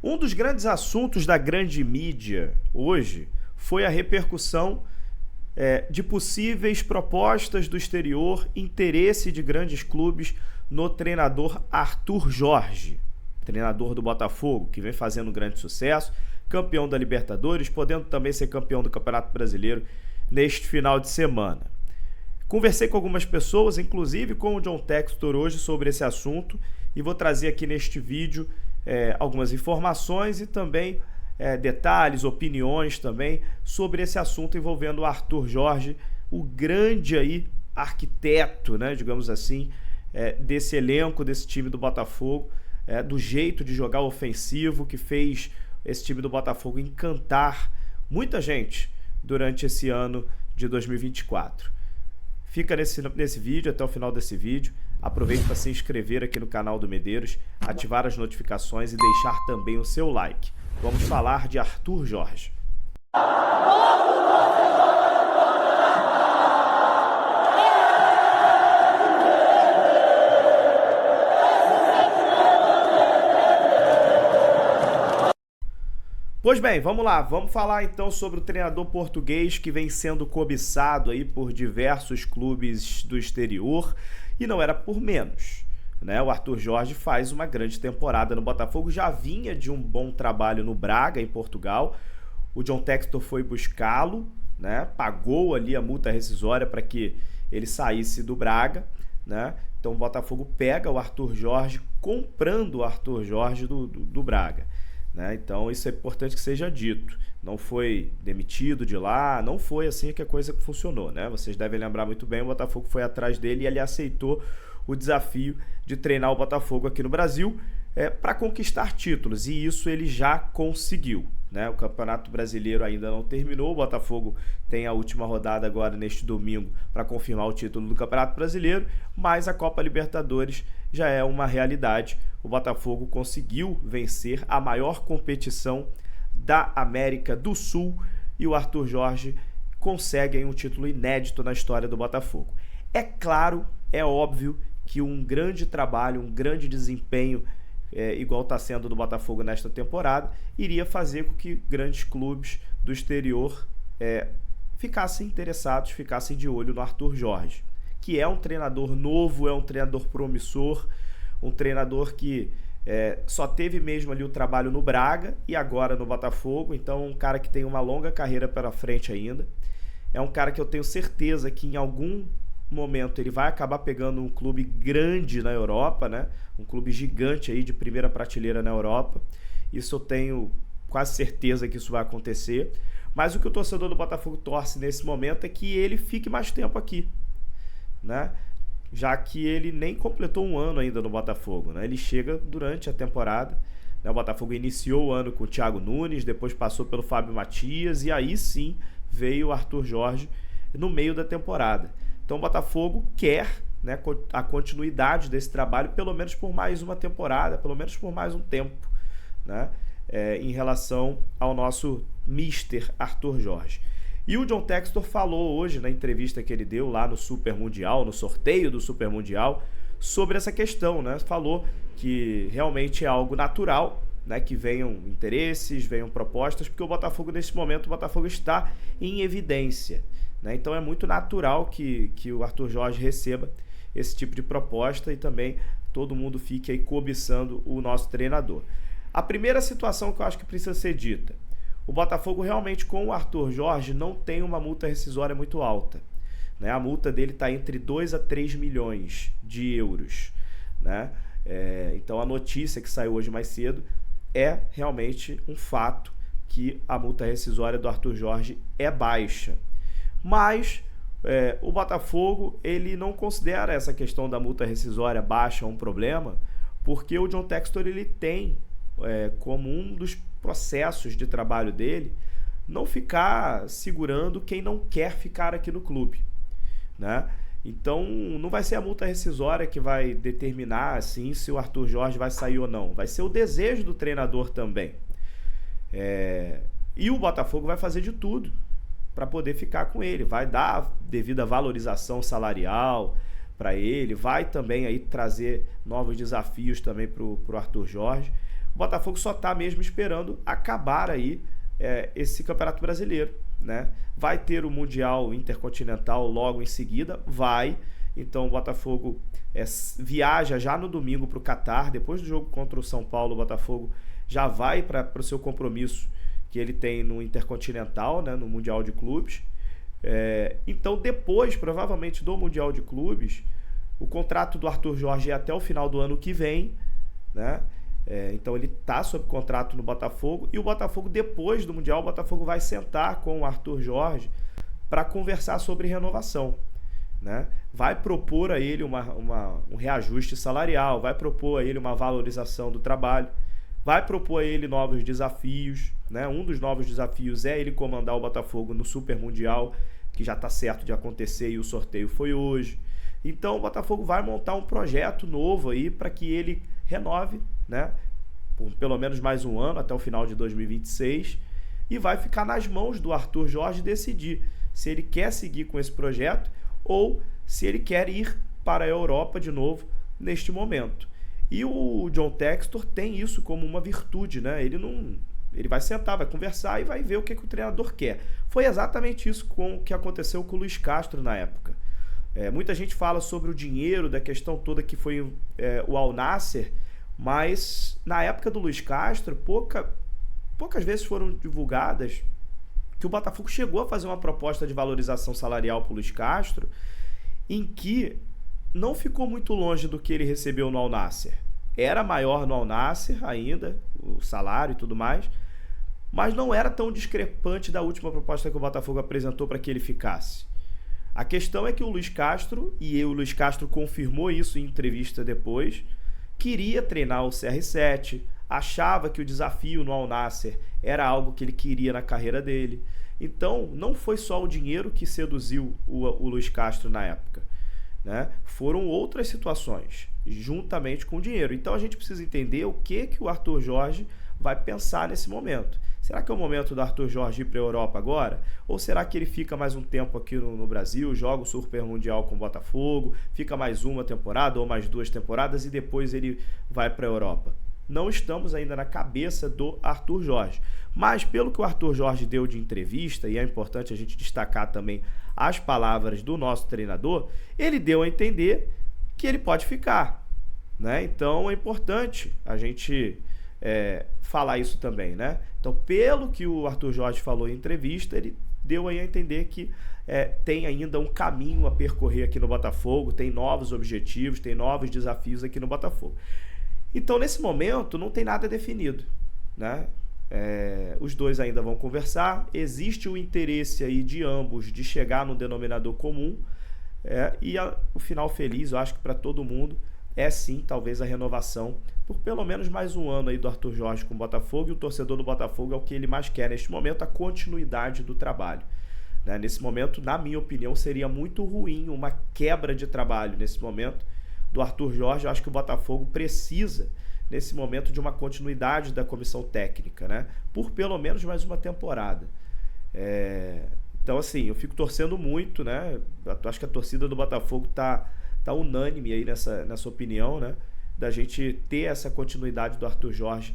Um dos grandes assuntos da grande mídia hoje foi a repercussão de possíveis propostas do exterior, interesse de grandes clubes no treinador Arthur Jorge, treinador do Botafogo, que vem fazendo um grande sucesso, campeão da Libertadores, podendo também ser campeão do Campeonato Brasileiro neste final de semana. Conversei com algumas pessoas, inclusive com o John Textor hoje, sobre esse assunto, e vou trazer aqui neste vídeo algumas informações e também detalhes, opiniões também sobre esse assunto envolvendo o Arthur Jorge, o grande aí arquiteto, né, digamos assim, desse elenco, desse time do Botafogo, do jeito de jogar ofensivo que fez esse time do Botafogo encantar muita gente durante esse ano de 2024. Fica nesse vídeo, até o final desse vídeo. Aproveite para se inscrever aqui no canal do Medeiros, ativar as notificações e deixar também o seu like. Vamos falar de Arthur Jorge. Pois bem, vamos lá, vamos falar então sobre o treinador português que vem sendo cobiçado aí por diversos clubes do exterior e não era por menos, né? O Arthur Jorge faz uma grande temporada no Botafogo, já vinha de um bom trabalho no Braga, em Portugal. O John Textor foi buscá-lo, né? Pagou ali a multa rescisória para que ele saísse do Braga, né? Então o Botafogo pega o Arthur Jorge, comprando o Arthur Jorge do Braga. Então isso é importante que seja dito, não foi demitido de lá, não foi assim que a coisa funcionou, né? Vocês devem lembrar muito bem, o Botafogo foi atrás dele e ele aceitou o desafio de treinar o Botafogo aqui no Brasil para conquistar títulos, e isso ele já conseguiu, né? O Campeonato Brasileiro ainda não terminou, o Botafogo tem a última rodada agora neste domingo para confirmar o título do Campeonato Brasileiro, mas a Copa Libertadores já é uma realidade. O Botafogo conseguiu vencer a maior competição da América do Sul e o Arthur Jorge consegue um título inédito na história do Botafogo. É claro, é óbvio que um grande trabalho, um grande desempenho, igual está sendo do Botafogo nesta temporada, iria fazer com que grandes clubes do exterior ficassem interessados, ficassem de olho no Arthur Jorge, que é um treinador novo, é um treinador promissor, um treinador que só teve mesmo ali o trabalho no Braga e agora no Botafogo, então um cara que tem uma longa carreira pela frente ainda. É um cara que eu tenho certeza que em algum momento ele vai acabar pegando um clube grande na Europa, né? Um clube gigante aí de primeira prateleira na Europa. Isso eu tenho quase certeza que isso vai acontecer. Mas o que o torcedor do Botafogo torce nesse momento é que ele fique mais tempo aqui, né? Já que ele nem completou um ano ainda no Botafogo, né? Ele chega durante a temporada, né? O Botafogo iniciou o ano com o Thiago Nunes, depois passou pelo Fábio Matias e aí sim veio o Arthur Jorge no meio da temporada. Então o Botafogo quer, né, a continuidade desse trabalho pelo menos por mais uma temporada, pelo menos por mais um tempo, né? Em relação ao nosso Mister Arthur Jorge. E o John Textor falou hoje na entrevista que ele deu lá no Super Mundial, no sorteio do Super Mundial, sobre essa questão, né? Falou que realmente é algo natural, né? Que venham interesses, venham propostas, porque o Botafogo, nesse momento, o Botafogo está em evidência, né? Então é muito natural que o Arthur Jorge receba esse tipo de proposta e também todo mundo fique aí cobiçando o nosso treinador. A primeira situação que eu acho que precisa ser dita: o Botafogo realmente com o Arthur Jorge não tem uma multa rescisória muito alta, né? A multa dele está entre 2 a 3 milhões de euros, né? Então a notícia que saiu hoje mais cedo é realmente um fato que a multa rescisória do Arthur Jorge é baixa. Mas o Botafogo ele não considera essa questão da multa rescisória baixa um problema, porque o John Textor ele tem como um dos processos de trabalho dele não ficar segurando quem não quer ficar aqui no clube, né? Então não vai ser a multa rescisória que vai determinar assim se o Arthur Jorge vai sair ou não, vai ser o desejo do treinador também. E o Botafogo vai fazer de tudo para poder ficar com ele, vai dar a devida valorização salarial para ele, vai também aí trazer novos desafios também para o Arthur Jorge. O Botafogo só está mesmo esperando acabar aí esse Campeonato Brasileiro, né? Vai ter o Mundial Intercontinental logo em seguida, vai. Então o Botafogo viaja já no domingo para o Catar. Depois do jogo contra o São Paulo, o Botafogo já vai para o seu compromisso que ele tem no Intercontinental, né, no Mundial de Clubes. Então depois, provavelmente, do Mundial de Clubes, o contrato do Arthur Jorge é até o final do ano que vem, né? Então ele está sob contrato no Botafogo, e o Botafogo, depois do Mundial, o Botafogo vai sentar com o Arthur Jorge para conversar sobre renovação, né? Vai propor a ele um reajuste salarial, vai propor a ele uma valorização do trabalho, vai propor a ele novos desafios, né? Um dos novos desafios é ele comandar o Botafogo no Super Mundial, que já está certo de acontecer e o sorteio foi hoje. Então o Botafogo vai montar um projeto novo aí para que ele renove, né, por pelo menos mais um ano, até o final de 2026, e vai ficar nas mãos do Arthur Jorge decidir se ele quer seguir com esse projeto ou se ele quer ir para a Europa de novo neste momento. E o John Textor tem isso como uma virtude, né? Ele vai sentar, vai conversar e vai ver o que o treinador quer. Foi exatamente isso que aconteceu com o Luiz Castro na época. Muita gente fala sobre o dinheiro, da questão toda que foi o Al Nassr, mas na época do Luiz Castro, poucas vezes foram divulgadas que o Botafogo chegou a fazer uma proposta de valorização salarial para o Luiz Castro, em que não ficou muito longe do que ele recebeu no Al Nassr. Era maior no Al Nassr ainda, o salário e tudo mais, mas não era tão discrepante da última proposta que o Botafogo apresentou para que ele ficasse. A questão é que o Luiz Castro, e o Luiz Castro confirmou isso em entrevista depois, queria treinar o CR7, achava que o desafio no Al Nassr era algo que ele queria na carreira dele. Então, não foi só o dinheiro que seduziu o Luiz Castro na época, né? Foram outras situações, juntamente com o dinheiro. Então, a gente precisa entender o que o Arthur Jorge vai pensar nesse momento. Será que é o momento do Arthur Jorge ir para a Europa agora? Ou será que ele fica mais um tempo aqui no Brasil, joga o Super Mundial com o Botafogo, fica mais uma temporada ou mais 2 temporadas e depois ele vai para a Europa? Não estamos ainda na cabeça do Arthur Jorge. Mas pelo que o Arthur Jorge deu de entrevista, e é importante a gente destacar também as palavras do nosso treinador, ele deu a entender que ele pode ficar, né? Então é importante a gente falar isso também, né? Então, pelo que o Arthur Jorge falou em entrevista, ele deu aí a entender que tem ainda um caminho a percorrer aqui no Botafogo, tem novos objetivos, tem novos desafios aqui no Botafogo. Então, nesse momento, não tem nada definido, né? Os dois ainda vão conversar, existe o interesse aí de ambos de chegar no denominador comum, o final feliz, eu acho que para todo mundo, sim, talvez a renovação por pelo menos mais um ano aí do Arthur Jorge com o Botafogo, e o torcedor do Botafogo é o que ele mais quer neste momento, a continuidade do trabalho, né? Nesse momento, na minha opinião, seria muito ruim uma quebra de trabalho nesse momento do Arthur Jorge. Eu acho que o Botafogo precisa, nesse momento, de uma continuidade da comissão técnica, né? Por pelo menos mais uma temporada. Então, assim, eu fico torcendo muito, né? Eu acho que a torcida do Botafogo tá unânime aí nessa opinião, né? Da gente ter essa continuidade do Arthur Jorge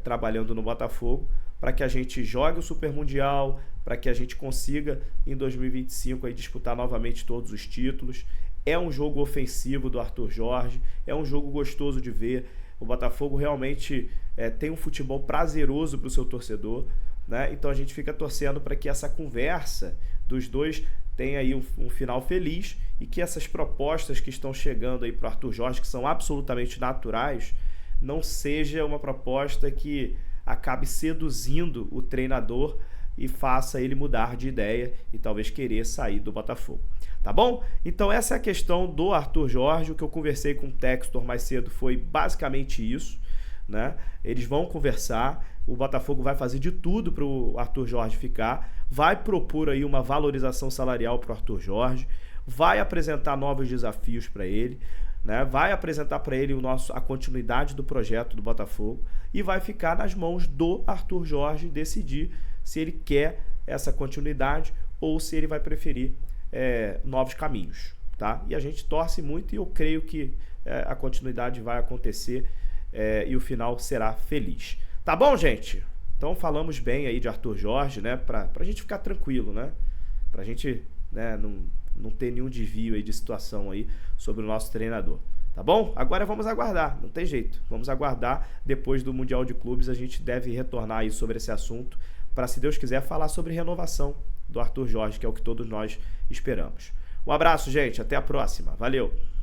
trabalhando no Botafogo, para que a gente jogue o Super Mundial, para que a gente consiga, em 2025, aí, disputar novamente todos os títulos. É um jogo ofensivo do Arthur Jorge, é um jogo gostoso de ver. O Botafogo realmente tem um futebol prazeroso para o seu torcedor, né? Então a gente fica torcendo para que essa conversa dos dois tenha aí um final feliz, e que essas propostas que estão chegando aí para o Arthur Jorge, que são absolutamente naturais, não seja uma proposta que acabe seduzindo o treinador e faça ele mudar de ideia e talvez querer sair do Botafogo. Tá bom? Então essa é a questão do Arthur Jorge. O que eu conversei com o Textor mais cedo foi basicamente isso, né? Eles vão conversar, o Botafogo vai fazer de tudo para o Arthur Jorge ficar, vai propor aí uma valorização salarial para o Arthur Jorge, vai apresentar novos desafios para ele, né? Vai apresentar para ele a continuidade do projeto do Botafogo, e vai ficar nas mãos do Arthur Jorge decidir se ele quer essa continuidade ou se ele vai preferir novos caminhos, tá? E a gente torce muito, e eu creio que a continuidade vai acontecer e o final será feliz. Tá bom, gente? Então falamos bem aí de Arthur Jorge, né? Pra gente ficar tranquilo, né? Pra gente, né, não ter nenhum desvio aí de situação aí sobre o nosso treinador. Tá bom? Agora vamos aguardar, não tem jeito. Vamos aguardar, depois do Mundial de Clubes a gente deve retornar aí sobre esse assunto para, se Deus quiser, falar sobre renovação do Arthur Jorge, que é o que todos nós esperamos. Um abraço, gente, até a próxima. Valeu!